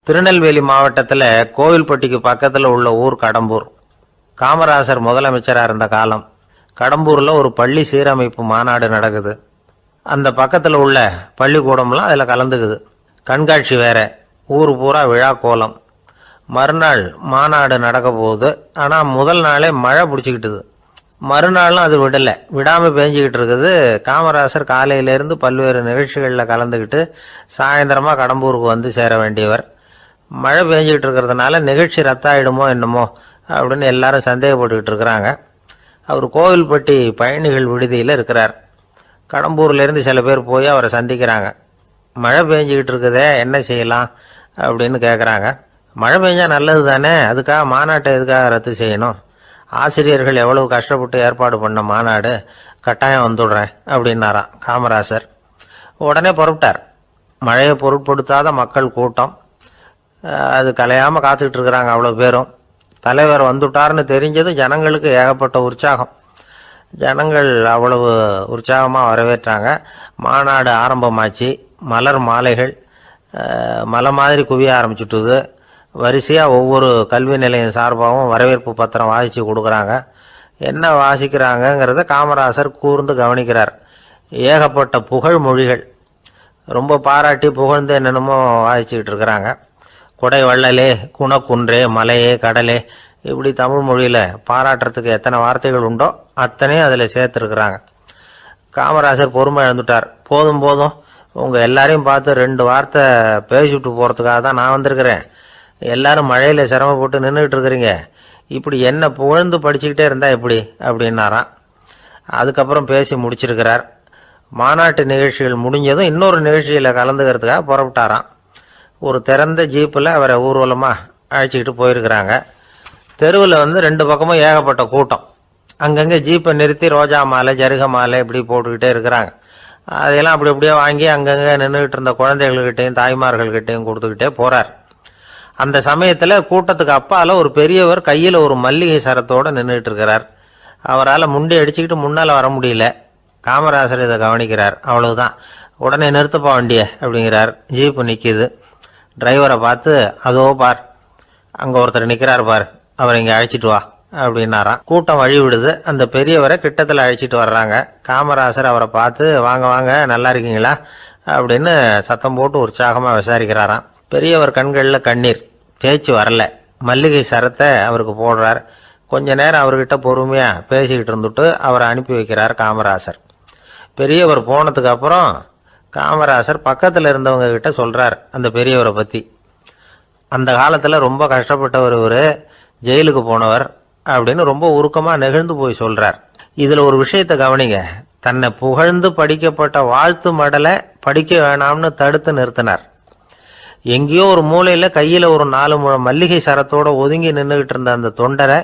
திருநெல்வேலி மாவட்டத்தில் கோவில்பட்டிக்கு பக்கத்தில் உள்ள ஊர் கடம்பூர். காமராசர் முதலமைச்சராக இருந்த காலம். கடம்பூரில் ஒரு பள்ளி சீரமைப்பு மாநாடு நடக்குது. அந்த பக்கத்தில் உள்ள பள்ளிக்கூடம்லாம் அதில் கலந்துக்குது. கண்காட்சி வேற, ஊர் பூரா விழா கோலம். மறுநாள் மாநாடு நடக்க போகுது. ஆனால் முதல் நாளே மழை பிடிச்சிக்கிட்டுது. மறுநாளும் அது விடாமல் பேஞ்சிக்கிட்டு இருக்குது. காமராசர் காலையிலேருந்து பல்வேறு நிகழ்ச்சிகளில் கலந்துக்கிட்டு சாயந்தரமாக கடம்பூருக்கு வந்து சேர வேண்டியவர். மழை பெஞ்சிக்கிட்டு இருக்கிறதுனால நிகழ்ச்சி ரத்தாயிடுமோ என்னமோ அப்படின்னு எல்லாரும் சந்தேகப்பட்டுக்கிட்டு இருக்கிறாங்க. அவர் கோவில்பட்டி பயணிகள் விடுதியில் இருக்கிறார். கடம்பூர்லேருந்து சில பேர் போய் அவரை சந்திக்கிறாங்க. மழை பெஞ்சிக்கிட்டு இருக்குதே, என்ன செய்யலாம் அப்படின்னு கேட்குறாங்க. மழை பெஞ்சால் நல்லது தானே, அதுக்காக மாநாட்டை எதுக்காக ரத்து செய்யணும்? ஆசிரியர்கள் எவ்வளவு கஷ்டப்பட்டு ஏற்பாடு பண்ண மாநாடு, கட்டாயம் வந்துடுறேன் அப்படின்னாராம் காமராசர். உடனே புறப்பட்டார். மழையை பொருட்படுத்தாத மக்கள் கூட்டம். அது கலையாமல் காத்துக்கிட்டு இருக்கிறாங்க அவ்வளோ பேரும். தலைவர் வந்துட்டார்னு தெரிஞ்சது ஜனங்களுக்கு ஏகப்பட்ட உற்சாகம். ஜனங்கள் அவ்வளவு உற்சாகமாக வரவேற்றாங்க. மாநாடு ஆரம்பமாச்சு. மலர் மாலைகள் மலை மாதிரி குவிய ஆரம்பிச்சுட்டுது. வரிசையாக ஒவ்வொரு கல்வி நிலையம் சார்பாகவும் வரவேற்பு பத்திரம் வாசித்து கொடுக்குறாங்க. என்ன வாசிக்கிறாங்கங்கிறத காமராசர் கூர்ந்து கவனிக்கிறார். ஏகப்பட்ட புகழ் மொழிகள், ரொம்ப பாராட்டி புகழ்ந்து என்னென்னமோ வாசிச்சுக்கிட்டு இருக்கிறாங்க. கொடை வள்ளலே, குணக்குன்றே, மலையே, கடலே, இப்படி தமிழ் மொழியில் பாராட்டுறதுக்கு எத்தனை வார்த்தைகள் உண்டோ அத்தனையும் அதில் சேர்த்துருக்குறாங்க. காமராசர் பொறுமை இழந்துட்டார். போதும் போதும், உங்கள் எல்லாரையும் பார்த்து 2 வார்த்தை பேசிவிட்டு போகிறதுக்காக தான் நான் வந்திருக்கிறேன். எல்லாரும் மழையில் சிரமப்பட்டு நின்றுக்கிட்டு இருக்கிறீங்க. இப்படி என்ன புகழ்ந்து படிச்சுக்கிட்டே இருந்தால் எப்படி அப்படின்னாராம். அதுக்கப்புறம் பேசி முடிச்சிருக்கிறார். மாநாட்டு நிகழ்ச்சிகள் முடிஞ்சதும் இன்னொரு நிகழ்ச்சியில் கலந்துக்கிறதுக்காக புறப்பட்டாராம். ஒரு திறந்த ஜீப்பில் அவரை ஊர்வலமாக அழைச்சிக்கிட்டு போயிருக்கிறாங்க. தெருவில் 2 பக்கமும் ஏகப்பட்ட கூட்டம். அங்கங்கே ஜீப்பை நிறுத்தி ரோஜா மாலை, ஜருக மாலை இப்படி போட்டுக்கிட்டே இருக்கிறாங்க. அதையெல்லாம் அப்படி அப்படியே வாங்கி அங்கங்கே நின்றுக்கிட்டு இருந்த குழந்தைகள்கிட்டையும் தாய்மார்கள்கிட்டையும் கொடுத்துக்கிட்டே போகிறார். அந்த சமயத்தில் கூட்டத்துக்கு அப்பால் ஒரு பெரியவர் கையில் ஒரு மல்லிகை சரத்தோடு நின்றுட்டு இருக்கிறார். அவரால் முண்டி அடிச்சுக்கிட்டு முன்னால் வர முடியல. காமராசர் இதை கவனிக்கிறார். அவ்வளவுதான். உடனே நிறுத்தப்பா வண்டியை அப்படிங்கிறார். ஜீப்பு நிற்கிது. டிரைவரை பார்த்து, அதோ பார், அங்கே ஒருத்தர் நிற்கிறார் பார், அவரை இங்கே அழைச்சிட்டு வா அப்படின்னாராம். கூட்டம் வழி விடுது. அந்த பெரியவரை கிட்டத்தில் அழைச்சிட்டு வர்றாங்க. காமராசர் அவரை பார்த்து, வாங்க வாங்க, நல்லா இருக்கீங்களா அப்படின்னு சத்தம் போட்டு உற்சாகமாக விசாரிக்கிறாராம். பெரியவர் கண்களில் கண்ணீர், பேச்சு வரல. மல்லிகை சரத்தை அவருக்கு போடுறார். கொஞ்ச நேரம் அவர்கிட்ட பொறுமையாக பேசிக்கிட்டு இருந்துட்டு அவரை அனுப்பி வைக்கிறார் காமராசர். பெரியவர் போனதுக்கு அப்புறம் காமராசர் பக்கத்தில் இருந்தவங்க கிட்ட சொல்கிறார் அந்த பெரியவரை பற்றி. அந்த காலத்தில் ரொம்ப கஷ்டப்பட்டவர் இவர், ஜெயிலுக்கு போனவர் அப்படின்னு ரொம்ப உருக்கமாக நெகிழ்ந்து போய் சொல்கிறார். இதில் ஒரு விஷயத்தை கவனிங்க. தன்னை புகழ்ந்து படிக்கப்பட்ட வாழ்த்து மடலை படிக்க வேணாம்னு தடுத்து நிறுத்தினார். எங்கேயோ ஒரு மூலையில் கையில் ஒரு 4 முழம் மல்லிகை சரத்தோடு ஒதுங்கி நின்றுக்கிட்டு இருந்த அந்த தொண்டரை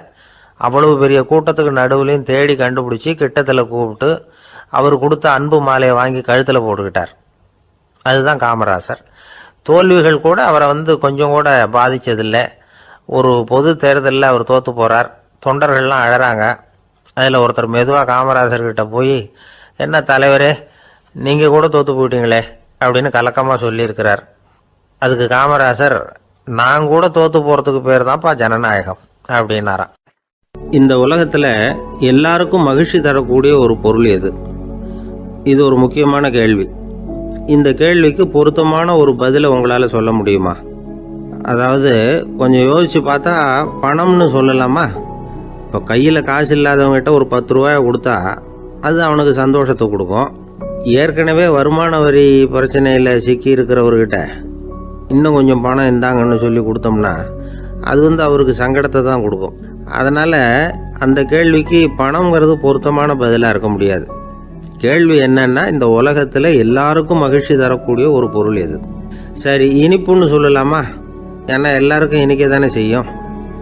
அவ்வளவு பெரிய கூட்டத்துக்கு நடுவுலையும் தேடி கண்டுபிடிச்சி கிட்டத்தில் கூப்பிட்டு அவர் கொடுத்த அன்பு மாலையை வாங்கி கழுத்தில் போட்டுக்கிட்டார். அதுதான் காமராசர். தோல்விகள் கூட அவரை கொஞ்சம் கூட பாதித்ததில்லை. ஒரு பொது தேர்தலில் அவர் தோற்று போகிறார். தொண்டர்கள்லாம் அழறாங்க. அதில் ஒருத்தர் மெதுவாக காமராசர்கிட்ட போய், என்ன தலைவரே, நீங்கள் கூட தோற்று போயிட்டீங்களே அப்படின்னு கலக்கமாக சொல்லியிருக்கிறார். அதுக்கு காமராசர், நான் கூட தோற்று போகிறதுக்கு பேர் தான்ப்பா ஜனநாயகம் அப்படின்னாராம். இந்த உலகத்தில் எல்லாருக்கும் மகிழ்ச்சி தரக்கூடிய ஒரு பொருள் எது? இது ஒரு முக்கியமான கேள்வி. இந்த கேள்விக்கு பொருத்தமான ஒரு பதிலை உங்களால் சொல்ல முடியுமா? அதாவது கொஞ்சம் யோசித்து பார்த்தா பணம்னு சொல்லலாமா? இப்போ கையில் காசு இல்லாதவங்ககிட்ட ஒரு 10 ரூபாயை கொடுத்தா அது அவனுக்கு சந்தோஷத்தை கொடுக்கும். ஏற்கனவே வருமான வரி பிரச்சனையில் சிக்கி இருக்கிறவர்கிட்ட இன்னும் கொஞ்சம் பணம் இருந்தாங்கன்னு சொல்லி கொடுத்தோம்னா அது அவருக்கு சங்கடத்தை தான் கொடுக்கும். அதனால் அந்த கேள்விக்கு பணங்கிறது பொருத்தமான பதிலாக இருக்க முடியாது. கேள்வி என்னன்னா, இந்த உலகத்தில் எல்லாருக்கும் மகிழ்ச்சி தரக்கூடிய ஒரு பொருள் எது? சரி, இனிப்புன்னு சொல்லலாமா? ஏன்னா எல்லாருக்கும் இனிக்க தானே செய்யும்.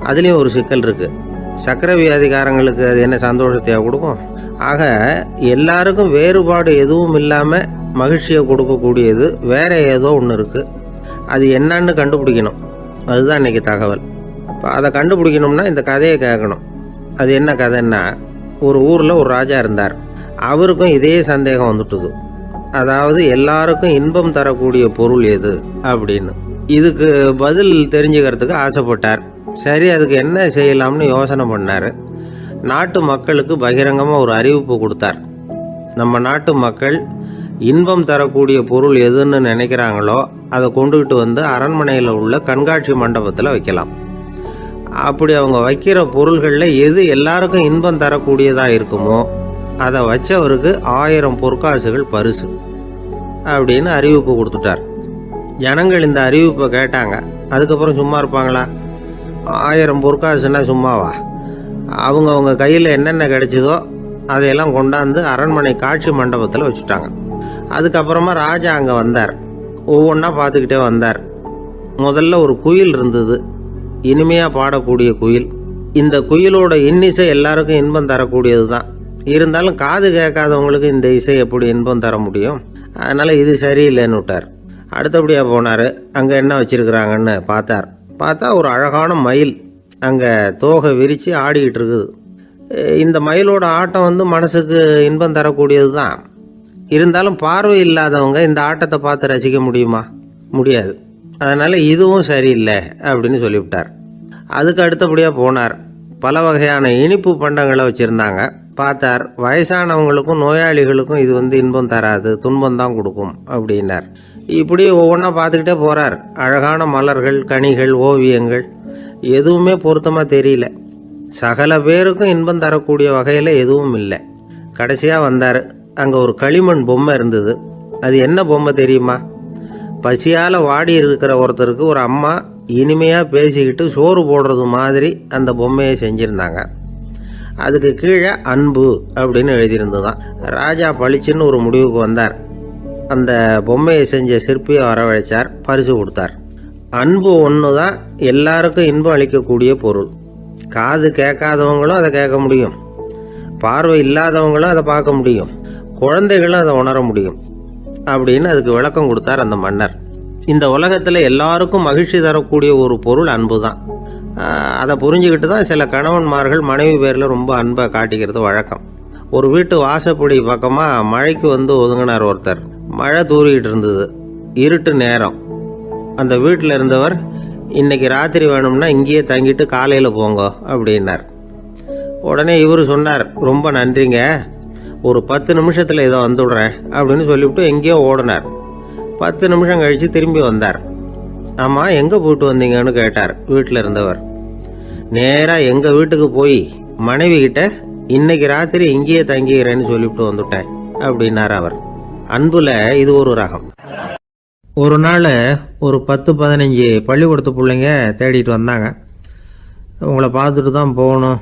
அதுலேயும் ஒரு சிக்கல் இருக்குது. சர்க்கரை வியாதிக்காரங்களுக்கு அது என்ன சந்தோஷத்தையா கொடுக்கும்? ஆக எல்லாருக்கும் வேறுபாடு எதுவும் இல்லாமல் மகிழ்ச்சியை கொடுக்கக்கூடியது வேற ஏதோ ஒன்று இருக்குது. அது என்னன்னு கண்டுபிடிக்கணும். அதுதான் இன்றைக்கி தகவல். இப்போ அதை கண்டுபிடிக்கணும்னா இந்த கதையை கேட்கணும். அது என்ன கதைன்னா, ஒரு ஊரில் ஒரு ராஜா இருந்தார். அவருக்கும் இதே சந்தேகம் வந்துட்டுது. அதாவது எல்லாருக்கும் இன்பம் தரக்கூடிய பொருள் எது அப்படின்னு. இதுக்கு பதில் தெரிஞ்சுக்கிறதுக்கு ஆசைப்பட்டார். சரி, அதுக்கு என்ன செய்யலாம்னு யோசனை பண்ணார். நாட்டு மக்களுக்கு பகிரங்கமாக ஒரு அறிவிப்பு கொடுத்தார். நம்ம நாட்டு மக்கள் இன்பம் தரக்கூடிய பொருள் எதுன்னு நினைக்கிறாங்களோ அதை கொண்டுகிட்டு வந்து அரண்மனையில் உள்ள கண்காட்சி மண்டபத்தில் வைக்கலாம். அப்படி அவங்க வைக்கிற பொருள்களில் எது எல்லாருக்கும் இன்பம் தரக்கூடியதாக இருக்குமோ அதை வச்சவருக்கு 1000 பொற்காசுகள் பரிசு அப்படின்னு அறிவிப்பு கொடுத்துட்டார். ஜனங்கள் இந்த அறிவிப்பை கேட்டாங்க. அதுக்கப்புறம் சும்மா இருப்பாங்களா? 1000 பொற்காசுன்னா சும்மாவா? அவங்க கையில் என்னென்ன கிடைச்சதோ அதையெல்லாம் கொண்டாந்து அரண்மனை காட்சி மண்டபத்தில் வச்சுட்டாங்க. அதுக்கப்புறமா ராஜா அங்கே வந்தார். ஒவ்வொன்றா பார்த்துக்கிட்டே வந்தார். முதல்ல ஒரு குயில் இருந்தது, இனிமையாக பாடக்கூடிய குயில். இந்த குயிலோட இன்னிசை எல்லாருக்கும் இன்பம் தரக்கூடியது தான். இருந்தாலும் காது கேட்காதவங்களுக்கு இந்த இசை எப்படி இன்பம் தர முடியும்? அதனால் இது சரியில்லைன்னு விட்டார். அடுத்தபடியாக போனார். அங்கே என்ன வச்சுருக்குறாங்கன்னு பார்த்தா ஒரு அழகான மயில் அங்கே தோகை விரித்து ஆடிக்கிட்டு இருக்குது. இந்த மயிலோட ஆட்டம் மனசுக்கு இன்பம் தரக்கூடியது தான். இருந்தாலும் பார்வை இல்லாதவங்க இந்த ஆட்டத்தை பார்த்து ரசிக்க முடியுமா? முடியாது. அதனால் இதுவும் சரியில்லை அப்படின்னு சொல்லிவிட்டார். அதுக்கு அடுத்தபடியாக போனார். பல வகையான இனிப்பு பண்டங்களை வச்சுருந்தாங்க. பார்த்தார், வயசானவங்களுக்கும் நோயாளிகளுக்கும் இது இன்பம் தராது, துன்பம் தான் கொடுக்கும் அப்படின்னார். இப்படி ஒவ்வொன்றா பார்த்துக்கிட்டே போகிறார். அழகான மலர்கள், கனிகள், ஓவியங்கள் எதுவுமே பொருத்தமாக தெரியல. சகல பேருக்கும் இன்பம் தரக்கூடிய வகையில் எதுவும் இல்லை. கடைசியாக வந்தார். அங்கே ஒரு களிமண் பொம்மை இருந்தது. அது என்ன பொம்மை தெரியுமா? பசியால் வாடி இருக்கிற ஒருத்தருக்கு ஒரு அம்மா இனிமையாக பேசிக்கிட்டு சோறு போடுறது மாதிரி அந்த பொம்மையை செஞ்சுருந்தாங்க. அதுக்கு கீழே அன்பு அப்படின்னு எழுதியிருந்ததுதான். ராஜா பளிச்சுன்னு ஒரு முடிவுக்கு வந்தார். அந்த பொம்மையை செஞ்ச சிற்பியை வரவழைச்சார், பரிசு கொடுத்தார். அன்பு ஒன்று தான் எல்லாருக்கும் இன்பம் அளிக்கக்கூடிய பொருள். காது கேட்காதவங்களும் அதை கேட்க முடியும், பார்வை இல்லாதவங்களும் அதை பார்க்க முடியும், குழந்தைகளும் அதை உணர முடியும் அப்படின்னு அதுக்கு விளக்கம் கொடுத்தார் அந்த மன்னர். இந்த உலகத்தில் எல்லாருக்கும் மகிழ்ச்சி தரக்கூடிய ஒரு பொருள் அன்பு தான். அதை புரிஞ்சுக்கிட்டு தான் சில கணவன்மார்கள் மனைவி பேரில் ரொம்ப அன்பை காட்டிக்கிறது வழக்கம். ஒரு வீட்டு வாசப்படி பக்கமாக மழைக்கு ஒதுங்கினார் ஒருத்தர். மழை தூரிக்கிட்டு இருந்தது, இருட்டு நேரம். அந்த வீட்டில் இருந்தவர், இன்னைக்கு ராத்திரி வேணும்னா இங்கேயே தங்கிட்டு காலையில் போங்க அப்படின்னார். உடனே இவர் சொன்னார், ரொம்ப நன்றிங்க, ஒரு 10 நிமிஷத்தில் இதை வந்துவிடுறேன் அப்படின்னு சொல்லிவிட்டு எங்கேயோ ஓடினார். 10 நிமிஷம் கழித்து திரும்பி வந்தார். ஆமாம், எங்கே போயிட்டு வந்தீங்கன்னு கேட்டார் வீட்டில் இருந்தவர். நேராக எங்கள் வீட்டுக்கு போய் மனைவி கிட்ட இன்னைக்கு ராத்திரி இங்கேயே தங்கிக்கிறேன்னு சொல்லிவிட்டு வந்துட்டேன் அப்படின்னார் அவர். அன்புல இது ஒரு ரகம். ஒரு நாள் ஒரு 10-15 பள்ளிக்கூடத்து பிள்ளைங்க தேடிட்டு வந்தாங்க. உங்களை பார்த்துட்டு தான் போகணும்,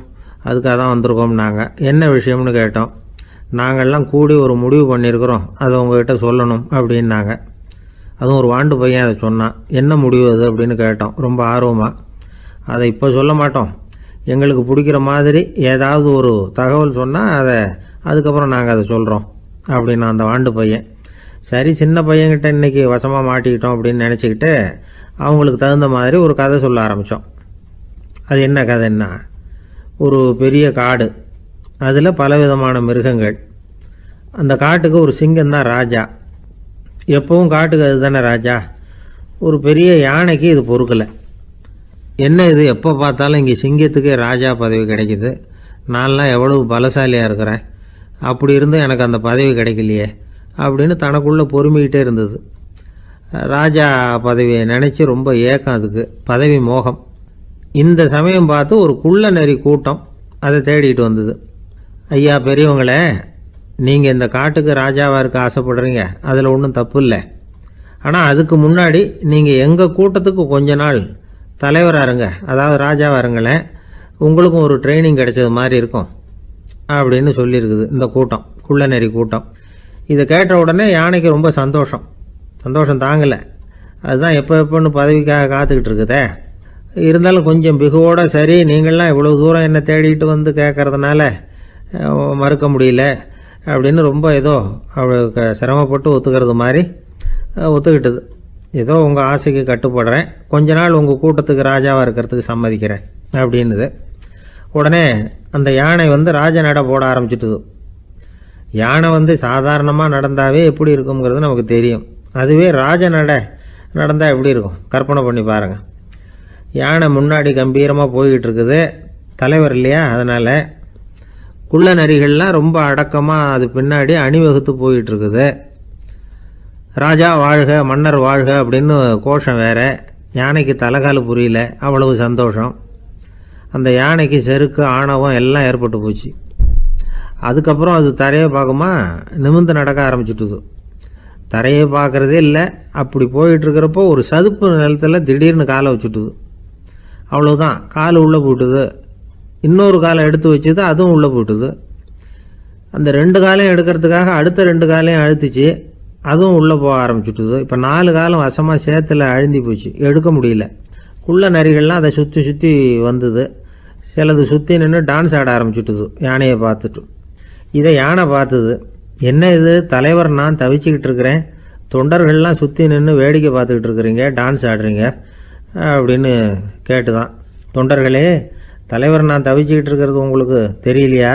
அதுக்காக தான் வந்திருக்கோம்னாங்க. என்ன விஷயம்னு கேட்டோம். நாங்கள்லாம் கூடி ஒரு முடிவு பண்ணியிருக்கிறோம், அதை உங்ககிட்ட சொல்லணும் அப்படின்னாங்க. அதுவும் ஒரு வாண்டு பையன் அதை சொன்னான். என்ன முடிவு அது அப்படின்னு கேட்டோம் ரொம்ப ஆர்வமாக. அதை இப்போ சொல்ல மாட்டோம், எங்களுக்கு பிடிக்கிற மாதிரி ஏதாவது ஒரு தகவல் சொன்னால் அதுக்கப்புறம் நாங்கள் அதை சொல்கிறோம் அப்படின்னா அந்த வாண்டு பையன். சரி, சின்ன பையன்கிட்ட இன்றைக்கி வசமாக மாட்டிக்கிட்டோம் அப்படின்னு நினச்சிக்கிட்டு அவங்களுக்கு தகுந்த மாதிரி ஒரு கதை சொல்ல ஆரம்பித்தோம். அது என்ன கதைன்னா, ஒரு பெரிய காடு, அதில் பலவிதமான மிருகங்கள். அந்த காட்டுக்கு ஒரு சிங்கம்தான் ராஜா. எப்பவும் காட்டுக்கு அது தானே ராஜா. ஒரு பெரிய யானைக்கு இது பொறுக்கலை. என்ன இது, எப்போ பார்த்தாலும் இங்கே சிங்கத்துக்கே ராஜா பதவி கிடைக்கிது, நான்லாம் எவ்வளவு பலசாலியாக இருக்கிறேன், அப்படி இருந்தும் எனக்கு அந்த பதவி கிடைக்கலையே அப்படின்னு தனக்குள்ளே பொறுமிக்கிட்டே இருந்தது. ராஜா பதவியை நினச்சி ரொம்ப ஏக்கம், அதுக்கு பதவி மோகம். இந்த சமயம் பார்த்து ஒரு குள்ள நெறி கூட்டம் அதை தேடிட்டு வந்தது. ஐயா பெரியவங்களே, நீங்கள் இந்த காட்டுக்கு ராஜாவாக இருக்க ஆசைப்படுறீங்க, அதில் ஒன்றும் தப்பு இல்லை. ஆனால் அதுக்கு முன்னாடி நீங்கள் எங்கள் கூட்டத்துக்கு கொஞ்ச நாள் தலைவராக இருங்க, அதாவது ராஜாவாக இருங்களேன், உங்களுக்கும் ஒரு ட்ரைனிங் கிடைச்சது மாதிரி இருக்கும் அப்படின்னு சொல்லியிருக்குது இந்த கூட்டம், குள்ளநெறி கூட்டம். இதை கேட்ட உடனே யானைக்கு ரொம்ப சந்தோஷம் தாங்கலை. அதுதான் எப்போன்னு பதவிக்காக காத்துக்கிட்டு இருக்குதே. இருந்தாலும் கொஞ்சம் பிகுவோட, சரி நீங்கள்லாம் இவ்வளோ தூரம் என்னை தேடிட்டு வந்து கேட்கறதுனால மறுக்க முடியல அப்படின்னு ரொம்ப ஏதோ அவளுக்கு சிரமப்பட்டு ஒத்துக்கிறது மாதிரி ஒத்துக்கிட்டது. ஏதோ உங்கள் ஆசைக்கு கட்டுப்படுறேன், கொஞ்ச நாள் உங்கள் கூட்டத்துக்கு ராஜாவாக இருக்கிறதுக்கு சம்மதிக்கிறேன் அப்படின்னுது. உடனே அந்த யானை ராஜ நடை போட ஆரம்பிச்சிட்டுது. யானை சாதாரணமாக நடந்தாவே எப்படி இருக்குங்கிறது நமக்கு தெரியும். அதுவே ராஜ நடை நடந்தால் எப்படி இருக்கும் கற்பனை பண்ணி பாருங்கள். யானை முன்னாடி கம்பீரமாக போய்கிட்டு இருக்குது, தலைவர் இல்லையா, அதனால் குள்ள நரிகள்லாம் ரொம்ப அடக்கமாக அது பின்னாடி அணிவகுத்து போயிட்டு இருக்குது. ராஜா வாழ்க மன்னர் வாழ்க அப்படின்னு கோஷம் வேற. யானைக்கு தலைகால் புரியல, அவ்வளவு சந்தோஷம். அந்த யானைக்கு செருக்கு ஆணவம் எல்லாம் ஏற்பட்டு போச்சு. அதுக்கப்புறம் அது தரையை பார்க்குமா, நிமிர்ந்து நடக்க ஆரம்பிச்சுட்டுது. தரையை பார்க்குறதே இல்லை. அப்படி போயிட்டுருக்கிறப்போ ஒரு சதுப்பு நிலத்தில் திடீர்னு காலை வச்சுட்டுது. அவ்வளோதான், கால் உள்ளே போட்டுது. இன்னொரு காலை எடுத்து வச்சுது, அதுவும் உள்ளே போட்டுது. அந்த 2 காலையும் எடுக்கிறதுக்காக அடுத்த 2 காலையும் அழுத்திச்சு, அதுவும் உள்ளே போக ஆரம்பிச்சுட்டுது. இப்போ 4 காலம் வசமாக சேத்துல அழுந்தி போச்சு, எடுக்க முடியல. குள்ள நரிகள்லாம் அதை சுற்றி சுற்றி வந்தது. சிலது சுற்றி நின்று டான்ஸ் ஆட ஆரம்பிச்சுட்டுது யானையை பார்த்துட்டு. இதை யானை பார்த்தது. என்ன இது தலைவர், நான் தவிச்சிக்கிட்டு இருக்கிறேன், தொண்டர்கள்லாம் சுற்றி நின்று வேடிக்கை பார்த்துக்கிட்டு இருக்கிறீங்க, டான்ஸ் ஆடுறீங்க அப்படின்னு கேட்டுதான். தொண்டர்களே, தலைவர் நான் தவிச்சிக்கிட்டு இருக்கிறது உங்களுக்கு தெரியலையா?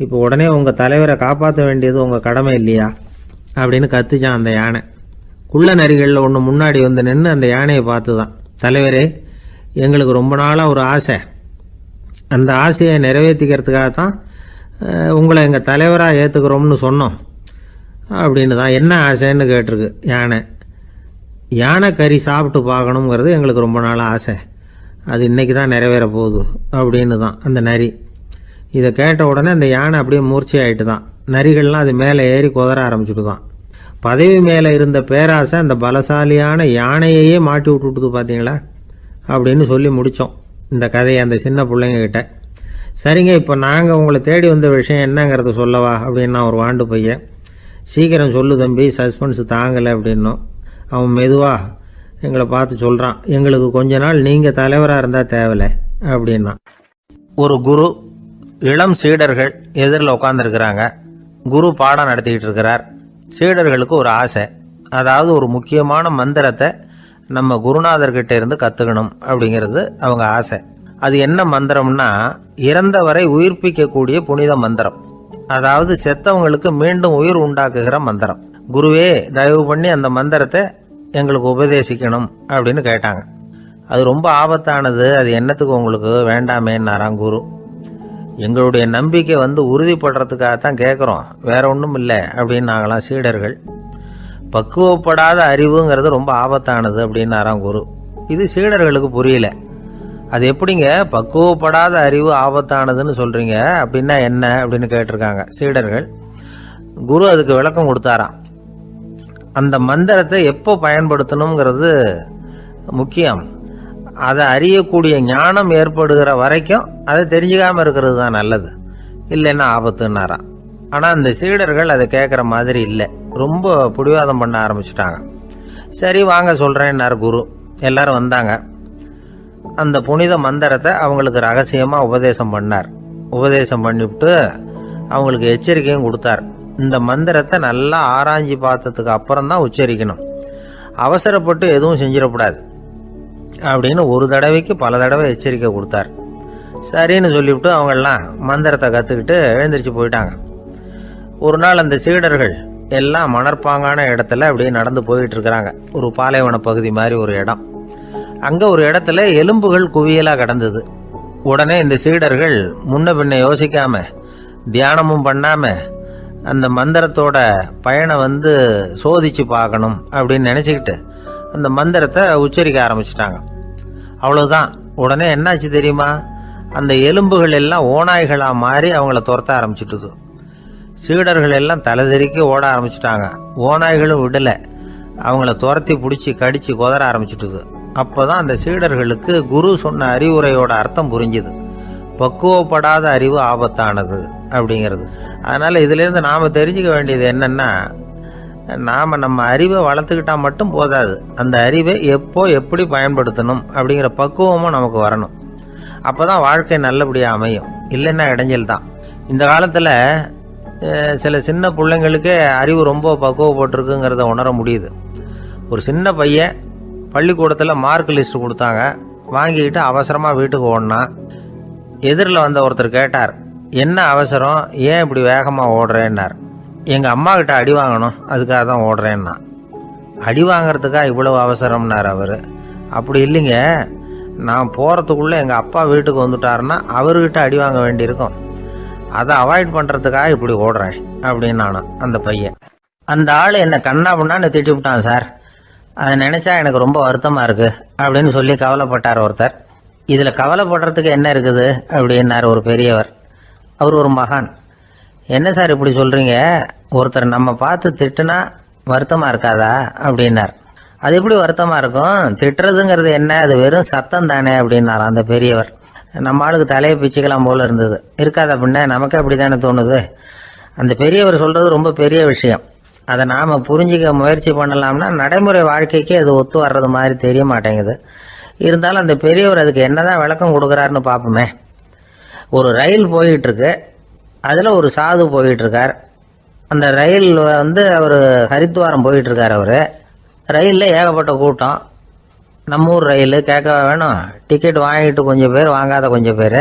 இப்போ உடனே உங்கள் தலைவரை காப்பாற்ற வேண்டியது உங்கள் கடமை இல்லையா அப்படின்னு கத்துச்சான் அந்த யானை. குள்ள நரிகளில் ஒன்று முன்னாடி வந்து நின்று அந்த யானையை பார்த்து தான், தலைவரே, எங்களுக்கு ரொம்ப நாளாக ஒரு ஆசை, அந்த ஆசையை நிறைவேற்றிக்கிறதுக்காக தான் உங்களை எங்கள் தலைவராக ஏற்றுக்கிறோம்னு சொன்னோம் அப்படின்னு தான். என்ன ஆசைன்னு கேட்டிருக்கு யானை. யானை கறி சாப்பிட்டு பார்க்கணுங்கிறது எங்களுக்கு ரொம்ப நாளாக ஆசை, அது இன்றைக்கி தான் நிறைவேற போகுது அப்படின்னு தான் அந்த நரி. இதை கேட்ட உடனே அந்த யானை அப்படியே மூர்ச்சி ஆகிட்டு தான். நரிகள்லாம் அது மேலே ஏறி குதற ஆரம்பிச்சுட்டு தான். பதவி மேலே இருந்த பேராசை அந்த பலசாலியான யானையையே மாட்டி விட்டுட்டுது பார்த்தீங்களா அப்படின்னு சொல்லி முடித்தோம் இந்த கதையை அந்த சின்ன பிள்ளைங்கக்கிட்ட. சரிங்க, இப்போ நாங்கள் உங்களை தேடி வந்த விஷயம் என்னங்கிறத சொல்லவா அப்படின்னா ஒரு வாண்டு பையன். சீக்கிரம் சொல்லு தம்பி, சஸ்பென்ஸ் தாங்கலை அப்படின்னோம். அவன் மெதுவாக எங்களை பார்த்து சொல்கிறான், எங்களுக்கு கொஞ்ச நாள் நீங்கள் தலைவராக இருந்தால் தேவலை அப்படின்னா. ஒரு குரு, இளம் சீடர்கள் எதிரில் உட்காந்துருக்கிறாங்க. குரு பாடம் நடத்திக்கிட்டு இருக்கிறார். சீடர்களுக்கு ஒரு ஆசை, அதாவது ஒரு முக்கியமான மந்திரத்தை நம்ம குருநாதர்கிட்ட இருந்து கற்றுக்கணும் அப்படிங்கிறது அவங்க ஆசை. அது என்ன மந்திரம்னா, இறந்தவரை உயிர்ப்பிக்கக்கூடிய புனித மந்திரம், அதாவது செத்தவங்களுக்கு மீண்டும் உயிர் உண்டாக்குகிற மந்திரம். குருவே, தயவு பண்ணி அந்த மந்திரத்தை எங்களுக்கு உபதேசிக்கணும் அப்படின்னு கேட்டாங்க. அது ரொம்ப ஆபத்தானது, அது என்னத்துக்கு உங்களுக்கு வேண்டாமேன்னாராம் குரு. எங்களுடைய நம்பிக்கை உறுதிப்படுறதுக்காகத்தான் கேட்குறோம், வேற ஒன்றும் இல்லை அப்படின்னு நாங்களாம் சீடர்கள். பக்குவப்படாத அறிவுங்கிறது ரொம்ப ஆபத்தானது அப்படின்னாராம் குரு. இது சீடர்களுக்கு புரியல. அது எப்படிங்க பக்குவப்படாத அறிவு ஆபத்தானதுன்னு சொல்றீங்க, அப்படின்னா என்ன அப்படின்னு கேட்டிருக்காங்க சீடர்கள். குரு அதுக்கு விளக்கம் கொடுத்தாராம். அந்த மந்திரத்தை எப்போ பயன்படுத்தணுங்கிறது முக்கியம். அதை அறியக்கூடிய ஞானம் ஏற்படுகிற வரைக்கும் அதை தெரிஞ்சுக்காம இருக்கிறது தான் நல்லது, இல்லைன்னா ஆபத்துன்னாராம். ஆனால் அந்த சீடர்கள் அதை கேட்குற மாதிரி இல்லை, ரொம்ப பிடிவாதம் பண்ண ஆரம்பிச்சுட்டாங்க. சரி வாங்க சொல்கிறேன்னார் குரு. எல்லாரும் வந்தாங்க. அந்த புனித மந்திரத்தை அவங்களுக்கு ரகசியமாக உபதேசம் பண்ணார். உபதேசம் பண்ணிவிட்டு அவங்களுக்கு எச்சரிக்கையும் கொடுத்தார். இந்த மந்திரத்தை நல்லா ஆராய்ச்சி பார்த்ததுக்கு அப்புறம் தான் உச்சரிக்கணும், அவசரப்பட்டு எதுவும் செஞ்சிடக்கூடாது அப்படின்னு ஒரு தடவைக்கு பல தடவை எச்சரிக்கை கொடுத்தார். சரின்னு சொல்லிவிட்டு அவங்கெல்லாம் மந்திரத்தை கற்றுக்கிட்டு எழுந்திரிச்சு போயிட்டாங்க. ஒரு நாள் அந்த சீடர்கள் எல்லாம் மணற்பாங்கான இடத்துல அப்படியே நடந்து போயிட்டு இருக்கிறாங்க. ஒரு பாலைவன பகுதி மாதிரி ஒரு இடம். அங்கே ஒரு இடத்துல எலும்புகள் குவியலாக கிடந்தது. உடனே இந்த சீடர்கள் முன்ன பின்ன யோசிக்காம, தியானமும் பண்ணாம, அந்த மந்திரத்தோட பயனை சோதிச்சு பார்க்கணும் அப்படின்னு நினச்சிக்கிட்டு அந்த மந்திரத்தை உச்சரிக்க ஆரம்பிச்சிட்டாங்க. அவ்வளோதான். உடனே என்னாச்சு தெரியுமா, அந்த எலும்புகள் எல்லாம் ஓநாய்களாக மாறி அவங்கள துரத்த ஆரம்பிச்சுட்டுது. சீடர்கள் எல்லாம் தலைதெறிக்க ஓட ஆரம்பிச்சிட்டாங்க. ஓநாய்களும் விடலை, அவங்கள துரத்தி பிடிச்சி கடிச்சு குதற ஆரம்பிச்சுட்டுது. அப்போதான் அந்த சீடர்களுக்கு குரு சொன்ன அறிவுரையோட அர்த்தம் புரிஞ்சுது. பக்குவப்படாத அறிவு ஆபத்தானது அப்படிங்கிறது. அதனால் இதிலேருந்து நாம் தெரிஞ்சுக்க வேண்டியது என்னென்னா, நாம் நம்ம அறிவை வளர்த்துக்கிட்டா மட்டும் போதாது, அந்த அறிவை எப்போ எப்படி பயன்படுத்தணும் அப்படிங்கிற பக்குவமும் நமக்கு வரணும். அப்போ தான் வாழ்க்கை நல்லபடியாக அமையும், இல்லைன்னா இடைஞ்சல் தான். இந்த காலத்தில் சில சின்ன பிள்ளைங்களுக்கே அறிவு ரொம்ப பக்குவப்பட்டிருக்குங்கிறத உணர முடியுது. ஒரு சின்ன பையன் பள்ளிக்கூடத்தில் மார்க் லிஸ்ட் கொடுத்தாங்க, வாங்கிக்கிட்டு அவசரமாக வீட்டுக்கு ஓடினான். எதிரில் வந்த ஒருத்தர் கேட்டார், என்ன அவசரம், ஏன் இப்படி வேகமாக ஓடுறேன்னார். எங்கள் அம்மா கிட்ட அடி வாங்கணும், அதுக்காக தான் ஓடுறேன்னா. அடி வாங்கறதுக்கா இவ்வளவு அவசரம்னார் அவரு. அப்படி இல்லைங்க, நான் போறதுக்குள்ள எங்க அப்பா வீட்டுக்கு வந்துட்டாருன்னா அவர்கிட்ட அடி வாங்க வேண்டியிருக்கும். அதை அவாய்ட் பண்றதுக்காக இப்படி ஓடுறேன் அப்படின்னு நானும் அந்த பையன். அந்த ஆள் என்ன கண்ணா பண்ணான்னு திட்டி விட்டான் சார். அதை நினைச்சா எனக்கு ரொம்ப வருத்தமா இருக்கு அப்படின்னு சொல்லி கவலைப்பட்டார் ஒருத்தர். இதுல கவலைப்படுறதுக்கு என்ன இருக்குது அப்படின்னாரு ஒரு பெரியவர். அவர் ஒரு மகான். என்ன சார் இப்படி சொல்றீங்க, ஒருத்தர் நம்ம பார்த்து திட்டுனா வருத்தமா இருக்காதா அப்படின்னார். அது எப்படி வருத்தமா இருக்கும், திட்டுறதுங்கிறது என்ன, அது வெறும் சத்தம் தானே அப்படின்னார் அந்த பெரியவர். நம்ம ஆளுக்கு தலையை பிச்சுக்கலாம் போல இருந்தது. இருக்காது அப்படின்னா நமக்கு அப்படித்தானே தோணுது. அந்த பெரியவர் சொல்றது ரொம்ப பெரிய விஷயம். அதை நாம புரிஞ்சிக்க முயற்சி பண்ணலாம்னா நடைமுறை வாழ்க்கைக்கு அது ஒத்து வர்றது மாதிரி தெரிய மாட்டேங்குது. இருந்தாலும் அந்த பெரியவர் அதுக்கு என்னதான் விளக்கம் கொடுக்குறாருன்னு பார்ப்போமே. ஒரு ரயில் போயிட்டு இருக்கு, அதுல ஒரு சாது போயிட்டு இருக்கார். அந்த ரயில் அவர் ஹரித்வாரம் போயிட்டு இருக்கார். அவரு ரயில்ல ஏகப்பட்ட கூட்டம். நம்ம ஊர் ரயில் கேட்க வேணும், டிக்கெட் வாங்கிட்டு கொஞ்சம் பேர், வாங்காத கொஞ்சம் பேர்.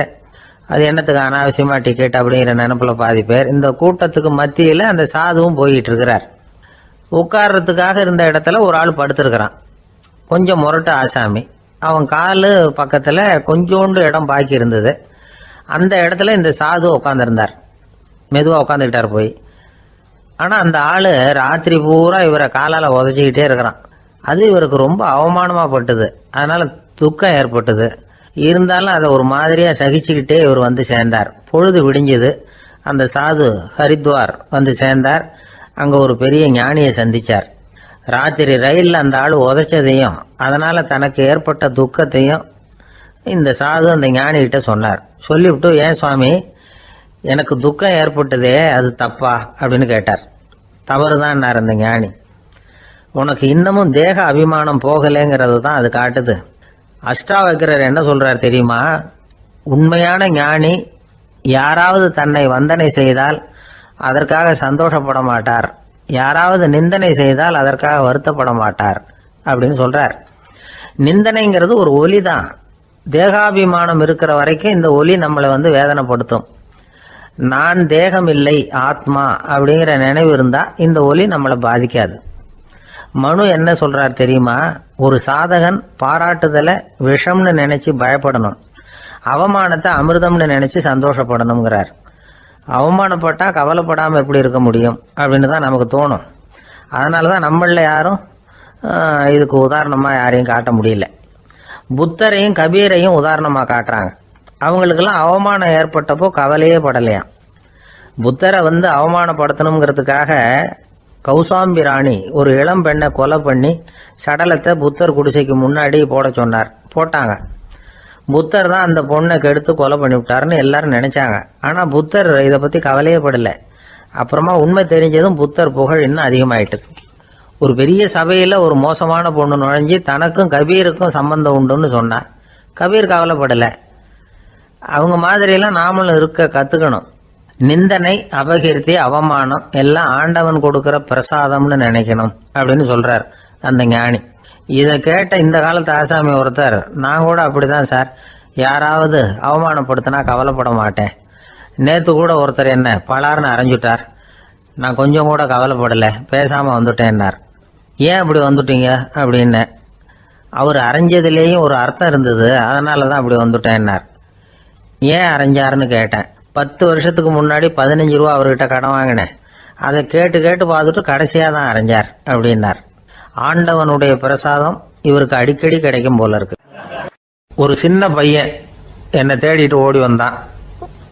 அது என்னத்துக்கு அனாவசியமா டிக்கெட் அப்படிங்கிற நினைப்புல பாதி பேர். இந்த கூட்டத்துக்கு மத்தியில அந்த சாதுவும் போயிட்டு இருக்கிறார். உட்கார்றதுக்காக இருந்த இடத்துல ஒரு ஆள் படுத்திருக்கிறான், கொஞ்சம் முரட்டு ஆசாமி. அவன் காலு பக்கத்துல கொஞ்சோண்டு இடம் பாக்கி இருந்தது. அந்த இடத்துல இந்த சாது உட்காந்துருந்தார். மெதுவா உட்காந்துக்கிட்டார் போய். ஆனா அந்த ஆளு ராத்திரி பூரா இவரை காலால உதச்சிக்கிட்டே இருக்கிறான். அது இவருக்கு ரொம்ப அவமானமா பட்டது. அதனால துக்கம் ஏற்பட்டது. இருந்தாலும் அதை ஒரு மாதிரியா சகிச்சுக்கிட்டே இவர் வந்து சேர்ந்தார். பொழுது விடிஞ்சது. அந்த சாது ஹரித்வார் வந்து சேர்ந்தார். அங்க ஒரு பெரிய ஞானியை சந்திச்சார். ராத்திரி ரயில்ல அந்த ஆளு உதைச்சதையும் அதனால தனக்கு ஏற்பட்ட துக்கத்தையும் இந்த சாது அந்த ஞானிகிட்ட சொன்னார். சொல்லிவிட்டு, ஏன் சுவாமி, எனக்கு துக்கம் ஏற்பட்டதே அது தப்பா அப்படின்னு கேட்டார். தவறுதான் அந்த ஞானி. உனக்கு இன்னமும் தேக அபிமானம் போகலைங்கிறது தான் அது காட்டுது. அஷ்டாவக்கிரர் என்ன சொல்றார் தெரியுமா, உண்மையான ஞானி யாராவது தன்னை வந்தனை செய்தால் அதற்காக சந்தோஷப்பட மாட்டார், யாராவது நிந்தனை செய்தால் அதற்காக வருத்தப்பட மாட்டார் அப்படின்னு சொல்றார். நிந்தனைங்கிறது ஒரு ஒலி தான். தேகாபிமானம் இருக்கிற வரைக்கும் இந்த ஒலி நம்மளை வேதனைப்படுத்தும். நான் தேகம் இல்லை ஆத்மா அப்படிங்கிற நினைவு இருந்தா இந்த ஒலி நம்மளை பாதிக்காது. மனு என்ன சொல்றார் தெரியுமா, ஒரு சாதகன் பாராட்டுதலை விஷம்னு நினைச்சு பயப்படணும், அவமானத்தை அமிர்தம்னு நினைச்சு சந்தோஷப்படணுங்கிறார். அவமானப்பட்டா கவலைப்படாம எப்படி இருக்க முடியும் அப்படின்னு தான் நமக்கு தோணும். அதனாலதான் நம்மள யாரும் இதுக்கு உதாரணமா யாரையும் காட்ட முடியல. புத்தரையும் கபீரையும் உதாரணமா காட்டுறாங்க. அவங்களுக்கெல்லாம் அவமானம் ஏற்பட்டப்போ கவலையே படலையாம். புத்தரை அவமானப்படுத்தணுங்கிறதுக்காக கௌசாம்பி ராணி ஒரு இளம் பெண்ணை கொலை பண்ணி சடலத்தை புத்தர் குடிசைக்கு முன்னாடி போட சொன்னார். போட்டாங்க. புத்தர் தான் அந்த பொண்ணை கெடுத்து கொலை பண்ணி விட்டாருன்னு எல்லாரும் நினைச்சாங்க. ஆனா புத்தர் இதை பத்தி கவலையே படல. அப்புறமா உண்மை தெரிஞ்சதும் புத்தர் புகழ் இன்னும் அதிகமாயிட்டது. ஒரு பெரிய சபையில ஒரு மோசமான பொண்ணு நுழைஞ்சு தனக்கும் கபீருக்கும் சம்பந்தம் உண்டுன்னு சொன்னா கபீர் கவலைப்படல. அவங்க மாதிரியெல்லாம் நாமளும் இருக்க கத்துக்கணும். நிந்தனை, அபகீர்த்தி, அவமானம் எல்லாம் ஆண்டவன் கொடுக்கிற பிரசாதம்னு நினைக்கணும் அப்படின்னு சொல்றார் அந்த ஞானி. இதை கேட்ட இந்த காலத்து ஆசாமி ஒருத்தர், நான் கூட அப்படிதான் சார், யாராவது அவமானப்படுத்தினா கவலைப்பட மாட்டேன். நேத்து கூட ஒருத்தர் என்ன பலார்னு அரைஞ்சுட்டார், நான் கொஞ்சம் கூட கவலைப்படல, பேசாம வந்துட்டேன்னார். ஏன் அப்படி வந்துட்டீங்க அப்படின்னு. அவர் அரைஞ்சதுலேயும் ஒரு அர்த்தம் இருந்தது, அதனாலதான் அப்படி வந்துட்டேன்னார். ஏன் அரைஞ்சாருன்னு கேட்டேன். 10 வருஷத்துக்கு முன்னாடி 15 ரூபா அவர்கிட்ட கடன் வாங்கினேன், அதை கேட்டு கேட்டு பார்த்துட்டு கடைசியா தான் அரைஞ்சார் அப்படின்னார். ஆண்டவனுடைய பிரசாதம் இவருக்கு அடிக்கடி கிடைக்கும் போல இருக்கு. ஒரு சின்ன பையன் என்னை தேடிட்டு ஓடி வந்தான்.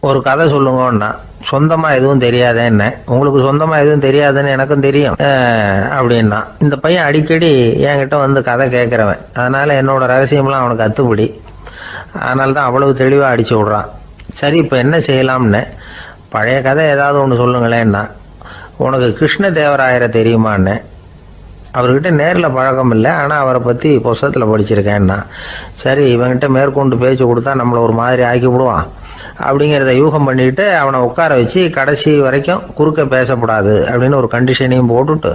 ஒரு கதை சொல்லுங்கன்னா, சொந்தமா எதுவும் தெரியாத என்ன, உங்களுக்கு சொந்தமா எதுவும் தெரியாதுன்னு எனக்கும் தெரியும் அப்படின்னா. இந்த பையன் அடிக்கடி என்கிட்ட கதை கேட்கிறவன், அதனால என்னோட ரகசியம்லாம் அவனுக்கு அத்துப்படி. அதனால தான் அவ்வளவு தெளிவா அடிச்சு விடுறான். சரி, இப்ப என்ன செய்யலாம்னு, பழைய கதை ஏதாவது ஒன்று சொல்லுங்களேன்னா. உனக்கு கிருஷ்ணதேவராயரை தெரியுமான்னு. அவர்கிட்ட நேரில் பழக்கம் இல்லை, ஆனால் அவரை பற்றி புஸ்தகத்தில் படிச்சிருக்கேன்னா. சரி, இவங்கிட்ட மேற்கொண்டு பேச்சு கொடுத்தா நம்மளை ஒரு மாதிரி ஆக்கி விடுவான் அப்படிங்கிறத யூகம் பண்ணிட்டு அவனை உட்கார வச்சு கடைசி வரைக்கும் குறுக்க பேசக்கூடாது அப்படின்னு ஒரு கண்டிஷனையும் போட்டுட்டு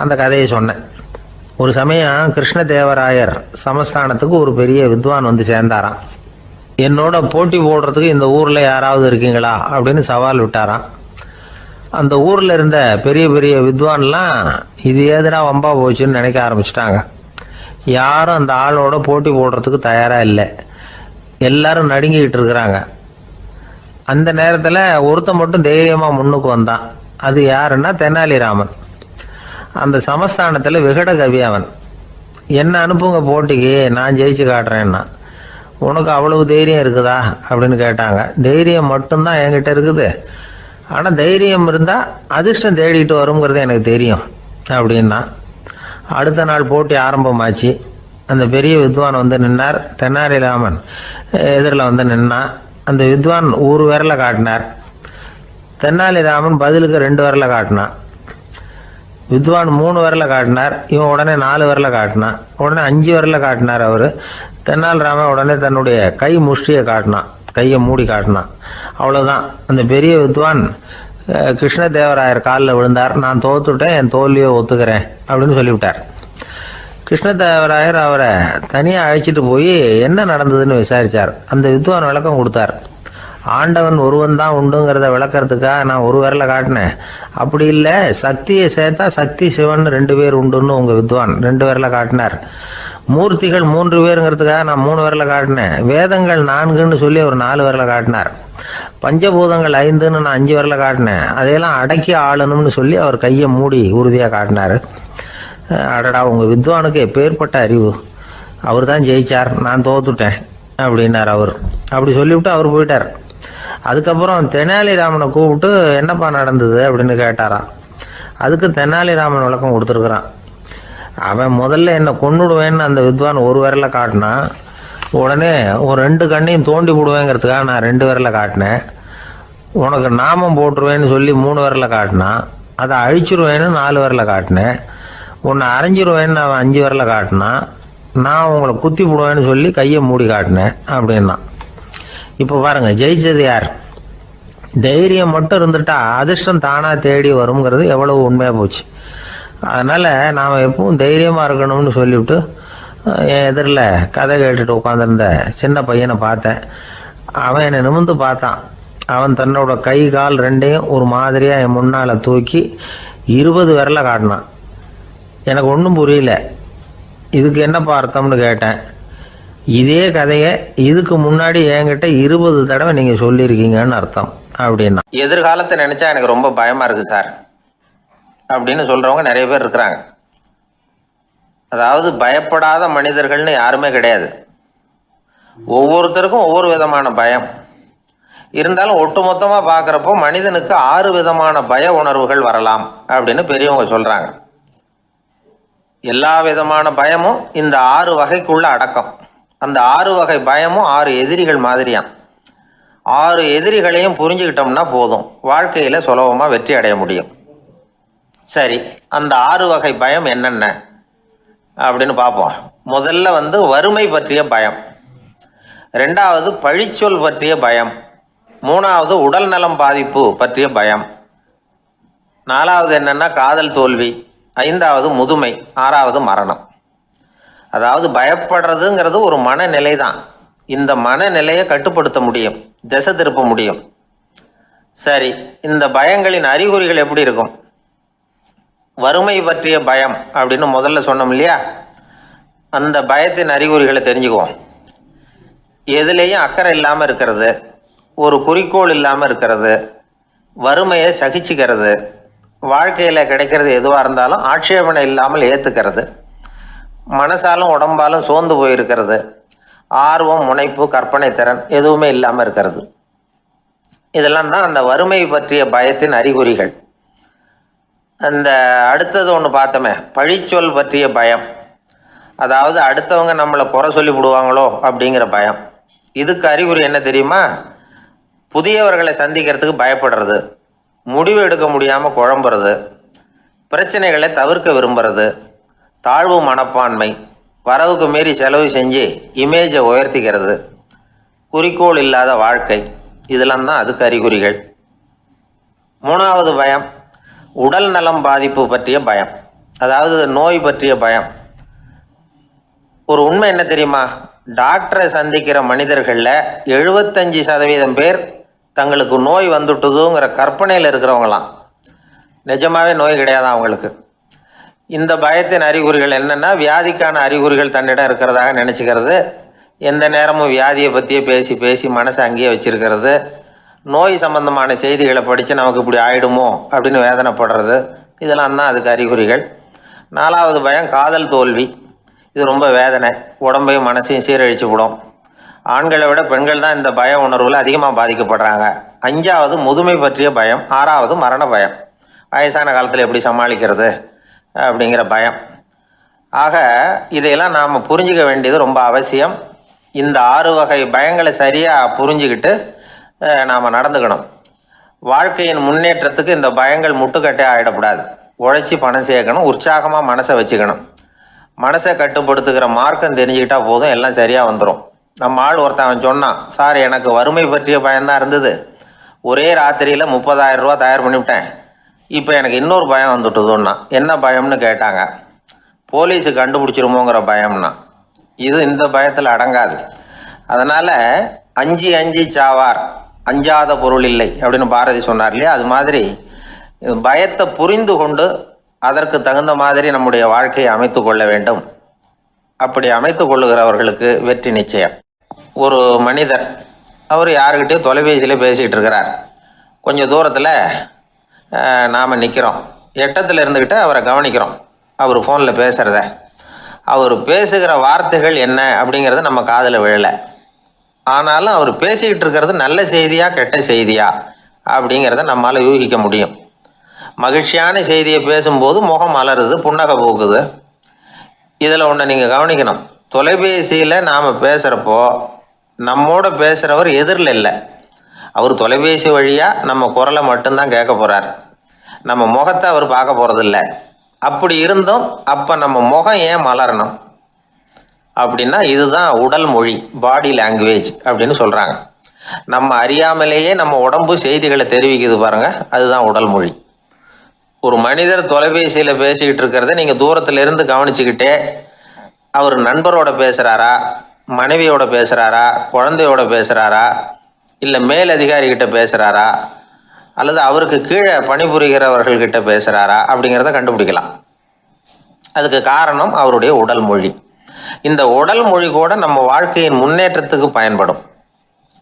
அந்த கதையை சொன்னேன். ஒரு சமயம் கிருஷ்ணதேவராயர் சமஸ்தானத்துக்கு ஒரு பெரிய வித்வான் சேர்ந்தாராம். என்னோட போட்டி போடுறதுக்கு இந்த ஊர்ல யாராவது இருக்கீங்களா அப்படின்னு சவால் விட்டாராம். அந்த ஊரில் இருந்த பெரிய பெரிய வித்வான்லாம் இது ஏதுனா வம்பா போச்சுன்னு நினைக்க ஆரம்பிச்சிட்டாங்க. யாரும் அந்த ஆளோட போட்டி போடுறதுக்கு தயாராக இல்லை. எல்லாரும் நடுங்கிக்கிட்டு இருக்கிறாங்க. அந்த நேரத்தில் ஒருத்தன் மட்டும் தைரியமாக முன்னுக்கு வந்தான். அது யாருன்னா தெனாலிராமன். அந்த சமஸ்தானத்தில் விகட கவி அவன். என்ன அனுப்புங்க போட்டிக்கு, நான் ஜெயிச்சு காட்டுறேன்னா. உனக்கு அவ்வளவு தைரியம் இருக்குதா அப்படின்னு கேட்டாங்க. தைரியம் மட்டும்தான் என்கிட்ட இருக்குது, ஆனால் தைரியம் இருந்தால் அதிர்ஷ்டம் தேடிட்டு வருங்கிறது எனக்கு தெரியும் அப்படின்னா. அடுத்த நாள் போட்டி ஆரம்பமாச்சு. அந்த பெரிய வித்வான் வந்து நின்னார். தெனாலிராமன் எதிரில் வந்து நின்னான். அந்த வித்வான் ஒரு விரலை காட்டினார். தெனாலிராமன் பதிலுக்கு 2 விரலை காட்டினான். வித்வான் 3 விரலை காட்டினார். இவன் உடனே 4 விரலை காட்டினான். உடனே 5 விரலை காட்டினார் அவர். தெனாலிராமன் உடனே தன்னுடைய கை முஷ்டியை காட்டினான், கையை மூடி காட்டினான். அவ்வளோதான். அந்த பெரிய வித்வான் கிருஷ்ணதேவராயர் காலில் விழுந்தார். நான் தோத்துட்டேன், என் தோல்வியை ஒத்துக்கிறேன் அப்படின்னு சொல்லிவிட்டார். கிருஷ்ணதேவராயர் அவரை தனியாக அழைச்சிட்டு போய் என்ன நடந்ததுன்னு விசாரித்தார். அந்த வித்வான் விளக்கம் கொடுத்தார். ஆண்டவன் ஒருவன் தான் உண்டுங்கிறத விளக்கறதுக்காக நான் ஒரு விரலை காட்டினேன். அப்படி இல்லை, சக்தியை சேர்த்தா சக்தி சிவன் 2 பேர் உண்டுன்னு உங்கள் வித்வான் 2 விரலை காட்டினார். மூர்த்திகள் 3 பேருங்கிறதுக்காக நான் 3 விரலை காட்டினேன். வேதங்கள் 4ன்னு சொல்லி அவர் 4 விரலை காட்டினார். பஞ்சபூதங்கள் 5ன்னு நான் 5 விரலை காட்டினேன். அதையெல்லாம் அடக்கி ஆளணும்னு சொல்லி அவர் கையை மூடி உறுதியாக காட்டினார். அடடா, உங்கள் வித்வானுக்கு எப்பேற்பட்ட அறிவு! அவர் தான் ஜெயிச்சார், நான் தோத்துட்டேன் அப்படின்னார் அவர். அப்படி சொல்லிவிட்டு அவர் போயிட்டார். அதுக்கப்புறம் தெனாலிராமனை கூப்பிட்டு என்னப்பா நடந்தது அப்படின்னு கேட்டாராம். அதுக்கு தெனாலிராமன் விளக்கம் கொடுத்துருக்குறான். அவன் முதல்ல என்னை கொன்னுடுவேன்னு அந்த வித்வான் ஒரு விரலை காட்டினான். உடனே ஒரு 2 கண்ணையும் தோண்டி போடுவேங்கிறதுக்காக நான் 2 விரலை காட்டினேன். உனக்கு நாமம் போட்டுருவேன்னு சொல்லி 3 விரலை காட்டினான். அதை அழிச்சிருவேன்னு 4 விரலை காட்டினேன். உன்னை அரைஞ்சிருவேன்னு அவன் 5 விரலை காட்டினான். நான் உங்களை குத்தி போடுவேன்னு சொல்லி கையை மூடி காட்டினேன் அப்படின்னா. இப்போ பாருங்க, ஜெயிச்சது யார்? தைரியம் மட்டும் இருந்துட்டா அதிர்ஷ்டம் தானா தேடி வருங்கிறது எவ்வளவு உண்மையாக போச்சு. அதனால நாம் எப்பவும் தைரியமாக இருக்கணும்னு சொல்லிவிட்டு என் எதிரில் கதை கேட்டுட்டு உட்காந்துருந்த சின்ன பையனை பார்த்தேன். அவன் என்னை நிமிர்ந்து பார்த்தான். அவன் தன்னோட கை கால் 2ஐயும் ஒரு மாதிரியாக என் முன்னால் தூக்கி 20 விரலை காட்டினான். எனக்கு ஒன்றும் புரியல. இதுக்கு என்னப்பா அர்த்தம்னு கேட்டேன். இதே கதையை இதுக்கு முன்னாடி என்கிட்ட 20 தடவை நீங்கள் சொல்லியிருக்கீங்கன்னு அர்த்தம் அப்படின்னா. எதிர்காலத்தை நினச்சா எனக்கு ரொம்ப பயமாக இருக்குது சார் அப்படின்னு சொல்கிறவங்க நிறைய பேர் இருக்கிறாங்க. அதாவது பயப்படாத மனிதர்கள்னு யாருமே கிடையாது. ஒவ்வொருத்தருக்கும் ஒவ்வொரு விதமான பயம் இருந்தாலும் ஒட்டுமொத்தமாக பார்க்குறப்போ மனிதனுக்கு 6 விதமான பய உணர்வுகள் வரலாம் அப்படின்னு பெரியவங்க சொல்கிறாங்க. எல்லா விதமான பயமும் இந்த 6 வகைக்குள்ள அடக்கம். அந்த 6 வகை பயமும் 6 எதிரிகள் மாதிரியாம். 6 எதிரிகளையும் புரிஞ்சுக்கிட்டோம்னா போதும், வாழ்க்கையில் சுலபமாக வெற்றி அடைய முடியும். சரி, அந்த 6 வகை பயம் என்னென்ன அப்படின்னு பார்ப்போம். முதல்ல வறுமை பற்றிய பயம், 2வது பழிச்சொல் பற்றிய பயம், 3வது உடல் நலம் பாதிப்பு பற்றிய பயம், 4வது என்னன்னா காதல் தோல்வி, 5வது முதுமை, 6வது மரணம். அதாவது பயப்படுறதுங்கிறது ஒரு மனநிலை தான். இந்த மனநிலையை கட்டுப்படுத்த முடியும், திசை திருப்ப முடியும். சரி, இந்த பயங்களின் அறிகுறிகள் எப்படி இருக்கும்? வறுமை பற்றிய பயம் அப்படின்னு முதல்ல சொன்னோம் இல்லையா, அந்த பயத்தின் அறிகுறிகளை தெரிஞ்சுக்குவோம். எதுலேயும் அக்கறை இல்லாமல் இருக்கிறது, ஒரு குறிக்கோள் இல்லாமல் இருக்கிறது, வறுமையை சகிச்சுக்கிறது, வாழ்க்கையில் கிடைக்கிறது எதுவாக இருந்தாலும் ஆட்சேபனை இல்லாமல் ஏற்றுக்கிறது, மனசாலும் உடம்பாலும் சோர்ந்து போயிருக்கிறது, ஆர்வம், முனைப்பு, கற்பனை திறன் எதுவுமே இல்லாமல் இருக்கிறது. இதெல்லாம் தான் அந்த வறுமை பற்றிய பயத்தின் அறிகுறிகள். அந்த அடுத்தது ஒன்று பார்த்தோமே, பழிச்சொல் பற்றிய பயம். அதாவது அடுத்தவங்க நம்மளை குறை சொல்லி விடுவாங்களோ அப்படிங்கிற பயம். இதுக்கு அறிகுறி என்ன தெரியுமா? புதியவர்களை சந்திக்கிறதுக்கு பயப்படுறது, முடிவு எடுக்க முடியாமல் குழம்புறது, பிரச்சனைகளை தவிர்க்க விரும்புறது, தாழ்வு மனப்பான்மை, வரவுக்கு மீறி செலவு செஞ்சு இமேஜை உயர்த்திக்கிறது, குறிக்கோள் இல்லாத வாழ்க்கை, இதெல்லாம் தான் அதுக்கு அறிகுறிகள். 3வது பயம் உடல் நலம் பாதிப்பு பற்றிய பயம், அதாவது நோய் பற்றிய பயம். ஒரு உண்மை என்ன தெரியுமா? டாக்டரை சந்திக்கிற மனிதர்களில் 75% பேர் தங்களுக்கு நோய் வந்துட்டுதுங்கிற கற்பனையில் இருக்கிறவங்களாம். நிஜமாவே நோய் கிடையாது அவங்களுக்கு. இந்த பயத்தின் அறிகுறிகள் என்னன்னா, வியாதிக்கான அறிகுறிகள் தன்னிடம் இருக்கிறதாக நினச்சிக்கிறது, எந்த நேரமும் வியாதியை பற்றியே பேசி பேசி மனசை அங்கேயே வச்சிருக்கிறது, நோய் சம்பந்தமான செய்திகளை படித்து நமக்கு இப்படி ஆயிடுமோ அப்படின்னு வேதனைப்படுறது, இதெல்லாம் தான் அதுக்கு அறிகுறிகள். 4வது பயம் காதல் தோல்வி. இது ரொம்ப வேதனை, உடம்பையும் மனசையும் சீரழிச்சு விடும். ஆண்களை விட பெண்கள் தான் இந்த பய உணர்வில் அதிகமாக பாதிக்கப்படுறாங்க. 5வது முதுமை பற்றிய பயம். 6வது மரண பயம், வயசான காலத்தில் எப்படி சமாளிக்கிறது அப்படிங்கிற பயம். ஆக இதையெல்லாம் நாம் புரிஞ்சிக்க வேண்டியது ரொம்ப அவசியம். இந்த 6 வகை பயங்களை சரியாக புரிஞ்சுக்கிட்டு நாம் நடந்துக்கணும். வாழ்க்கையின் முன்னேற்றத்துக்கு இந்த பயங்கள் முட்டுக்கட்டே ஆகிடக்கூடாது. உழைச்சி பணம் சேர்க்கணும், உற்சாகமாக மனசை வச்சுக்கணும். மனசை கட்டுப்படுத்துகிற மார்க்கம் தெரிஞ்சுக்கிட்டா போதும், எல்லாம் சரியாக வந்துடும். நம்ம ஆள் ஒருத்தன் சொன்னான், சார் எனக்கு வறுமை பற்றிய பயம்தான் இருந்தது, ஒரே ராத்திரியில் 30,000 ரூபா தயார் பண்ணிவிட்டேன், இப்போ எனக்கு இன்னொரு பயம் வந்துட்டுதுன்னா. என்ன பயம்னு கேட்டாங்க. போலீஸு கண்டுபிடிச்சிருமோங்கிற பயம்னா. இது இந்த பயத்தில் அடங்காது. அதனால் அஞ்சி அஞ்சி சாவார், அஞ்சாத பொருள் இல்லை அப்படின்னு பாரதி சொன்னார் இல்லையா? அது மாதிரி பயத்தை புரிந்து கொண்டு அதற்கு தகுந்த மாதிரி நம்முடைய வாழ்க்கையை அமைத்து கொள்ள வேண்டும். அப்படி அமைத்து கொள்ளுகிறவர்களுக்கு வெற்றி நிச்சயம். ஒரு மனிதர், அவர் யாருக்கிட்டே தொலைபேசியில் பேசிகிட்டு இருக்கிறார். கொஞ்சம் தூரத்தில் நாம் நிற்கிறோம், எட்டத்தில் இருந்துக்கிட்டு அவரை கவனிக்கிறோம். அவர் ஃபோனில் பேசுகிறத, அவர் பேசுகிற வார்த்தைகள் என்ன அப்படிங்கிறது நம்ம காதில் விழலை. ஆனாலும் அவர் பேசிக்கிட்டு இருக்கிறது நல்ல செய்தியா கெட்ட செய்தியா அப்படிங்கிறத நம்மளால் யூகிக்க முடியும். மகிழ்ச்சியான செய்தியை பேசும்போது முகம் மலருது, புன்னகை பூக்குது. இதில் ஒன்று நீங்கள் கவனிக்கணும், தொலைபேசியில் நாம் பேசுகிறப்போ நம்மோட பேசுகிறவர் எதிரில் இல்லை, அவர் தொலைபேசி வழியாக நம்ம குரலை மட்டும்தான் கேட்க போகிறார், நம்ம முகத்தை அவர் பார்க்க போகிறதில்ல. அப்படி இருந்தும் அப்போ நம்ம முகம் ஏன் மலரணும் அப்படின்னா, இதுதான் உடல் மொழி, பாடி லாங்குவேஜ் அப்படின்னு சொல்கிறாங்க. நம்ம அறியாமலேயே நம்ம உடம்பு செய்திகளை தெரிவிக்குது பாருங்க, அதுதான் உடல் மொழி. ஒரு மனிதர் தொலைபேசியில் பேசிக்கிட்டு இருக்கிறத நீங்கள் தூரத்தில் இருந்து கவனிச்சுக்கிட்டே, அவர் நண்பரோட பேசுகிறாரா, மனைவியோட பேசுகிறாரா, குழந்தையோட பேசுகிறாரா, இல்லை மேல் அதிகாரிகிட்ட பேசுகிறாரா, அல்லது அவருக்கு கீழே பணிபுரிகிறவர்கள்கிட்ட பேசுகிறாரா அப்படிங்கிறத கண்டுபிடிக்கலாம். அதுக்கு காரணம் அவருடைய உடல் மொழி. இந்த உடல் மொழி கூட நம்ம வாழ்க்கையின் முன்னேற்றத்துக்கு பயன்படும்.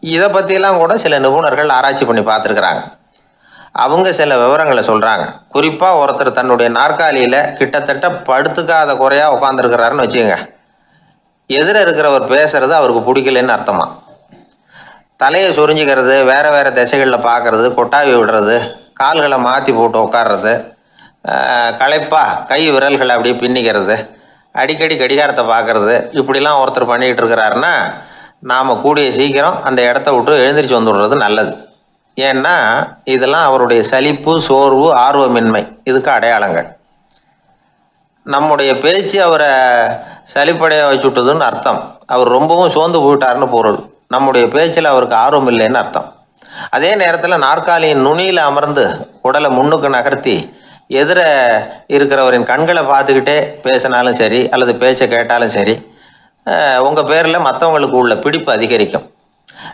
இதை பற்றியெல்லாம் கூட சில நிபுணர்கள் ஆராய்ச்சி பண்ணி பார்த்துருக்குறாங்க. அவங்க சில விவரங்களை சொல்கிறாங்க. குறிப்பாக ஒருத்தர் தன்னுடைய நாற்காலியில் கிட்டத்தட்ட படுத்துக்காத குறையாக உட்காந்துருக்கிறாருன்னு வச்சுக்கோங்க. எதிர இருக்கிறவர் பேசுறது அவருக்கு பிடிக்கலன்னு அர்த்தமா. தலையை சொரிஞ்சிக்கிறது, வேறு வேறு திசைகளில் பார்க்கறது, கொட்டாவி விடுறது, கால்களை மாற்றி போட்டு உட்கார்றது, களைப்பா கை விரல்களை அப்படியே பின்னிக்கிறது, அடிக்கடி கடிகாரத்தை பார்க்கறது, இப்படிலாம் ஒருத்தர் பண்ணிகிட்டு இருக்கிறாருன்னா நாம் கூடிய சீக்கிரம் அந்த இடத்த விட்டு எழுந்திரிச்சு வந்துடுறது நல்லது. ஏன்னா இதெல்லாம் அவருடைய சலிப்பு, சோர்வு, ஆர்வமின்மை, இதுக்கு அடையாளங்கள். நம்முடைய பேச்சு அவரை சலிப்படைய வச்சுட்டதுன்னு அர்த்தம். அவர் ரொம்பவும் சோர்ந்து போயிட்டாருன்னு பொருள். நம்முடைய பேச்சில் அவருக்கு ஆர்வம் இல்லைன்னு அர்த்தம். அதே நேரத்தில் நாற்காலியின் நுனியில் அமர்ந்து உடலை முன்னுக்கு நகர்த்தி எதிர இருக்கிறவரின் கண்களை பார்த்துக்கிட்டே பேசினாலும் சரி, அல்லது பேச்சை கேட்டாலும் சரி, உங்கள் பேரில் மற்றவங்களுக்கு உள்ள பிடிப்பு அதிகரிக்கும்.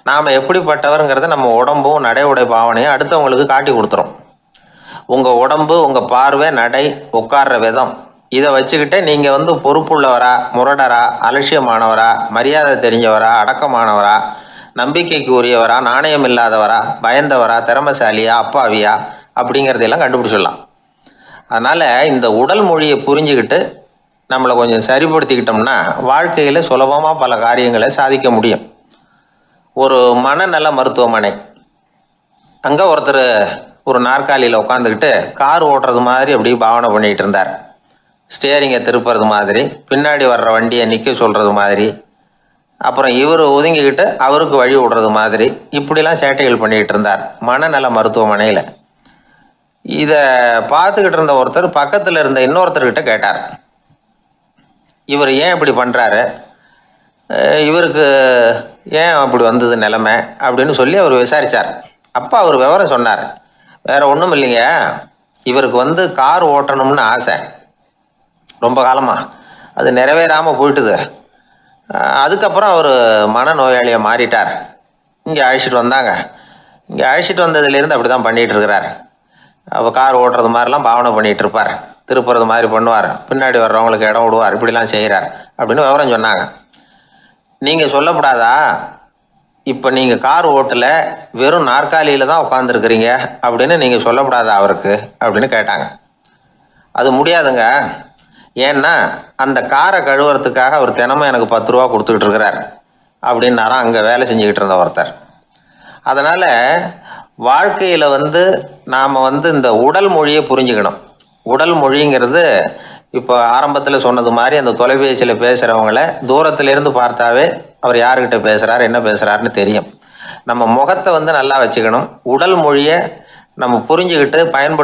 நாம் எப்படிப்பட்டவருங்கிறத நம்ம உடம்பும் நடை உடை பாவனையும் அடுத்தவங்களுக்கு காட்டி கொடுத்துரும். உங்கள் உடம்பு, உங்கள் பார்வை, நடை, உட்கார்ற விதம், இதை வச்சுக்கிட்டே நீங்கள் பொறுப்புள்ளவரா, முரடரா, அலட்சியமானவரா, மரியாதை தெரிஞ்சவரா, அடக்கமானவரா, நம்பிக்கைக்கு உரியவரா, நாணயம் இல்லாதவரா, பயந்தவரா, திறமைசாலியா, அப்பாவியா அப்படிங்கிறதையெல்லாம் கண்டுபிடிச்சிடலாம். அதனால் இந்த உடல் மொழியை புரிஞ்சுக்கிட்டு நம்மளை கொஞ்சம் சரிப்படுத்திக்கிட்டோம்னா வாழ்க்கையில் சுலபமாக பல காரியங்களை சாதிக்க முடியும். ஒரு மனநல மருத்துவமனை, அங்கே ஒருத்தர் ஒரு நாற்காலியில் உட்காந்துக்கிட்டு கார் ஓட்டுறது மாதிரி அப்படி பாவனை பண்ணிகிட்டு இருந்தார். ஸ்டியரிங்கை திருப்புறது மாதிரி, பின்னாடி வர்ற வண்டியை நிற்க சொல்கிறது மாதிரி, அப்புறம் இவர் ஒதுங்கிக்கிட்டு அவருக்கு வழி விடுறது மாதிரி, இப்படிலாம் சேட்டைகள் பண்ணிக்கிட்டு இருந்தார் மனநல மருத்துவமனையில். இதை பார்த்துக்கிட்டு இருந்த ஒருத்தர் பக்கத்தில் இருந்த இன்னொருத்தர்கிட்ட கேட்டார், இவர் ஏன் இப்படி பண்ணுறாரு, இவருக்கு ஏன் அப்படி வந்தது நிலைமை அப்படின்னு சொல்லி அவர் விசாரித்தார். அப்போ அவர் விவரம் சொன்னார். வேற ஒன்றும் இல்லைங்க, இவருக்கு கார் ஓட்டணும்னு ஆசை ரொம்ப காலமாக, அது நிறைவேறாமல் போயிட்டுது. அதுக்கப்புறம் அவர் மனநோயாளியை மாறிட்டார். இங்கே அழைச்சிட்டு வந்தாங்க. இங்கே அழைச்சிட்டு வந்ததுலேருந்து அப்படி தான் பண்ணிகிட்டு இருக்கிறார். கார் ஓட்டுறது மாதிரிலாம் பாவனை பண்ணிட்டு இருப்பார், திருப்புறது மாதிரி பண்ணுவார், பின்னாடி வர்றவங்களுக்கு இடம் விடுவார், இப்படிலாம் செய்கிறார் அப்படின்னு விவரம் சொன்னாங்க. நீங்கள் சொல்லப்படாதா, இப்போ நீங்கள் கார் ஓட்டல வெறும் நாற்காலியில் தான் உட்காந்துருக்குறீங்க அப்படின்னு நீங்கள் சொல்லப்படாதா அவருக்கு அப்படின்னு கேட்டாங்க. அது முடியாதுங்க, ஏன்னா அந்த காரை கழுவுறதுக்காக அவர் தினமும் எனக்கு 10 ரூபா கொடுத்துக்கிட்டு இருக்கிறார் அப்படின்னாராம் அங்கே வேலை செஞ்சுக்கிட்டு இருந்த ஒருத்தர். அதனால் வாழ்க்கையில் நாம் இந்த உடல் மொழியை புரிஞ்சுக்கணும். உடல் மொழிங்கிறது இப்போ ஆரம்பத்தில் சொன்னது மாதிரி அந்த தொலைபேசியில் பேசுகிறவங்கள தூரத்திலிருந்து பார்த்தாவே அவர் யாருக்கிட்ட பேசுகிறார் என்ன பேசுகிறாருன்னு தெரியும். நம்ம முகத்தை நல்லா வச்சுக்கணும். உடல் மொழியை நம்ம புரிஞ்சுக்கிட்டு பயன்படுத்த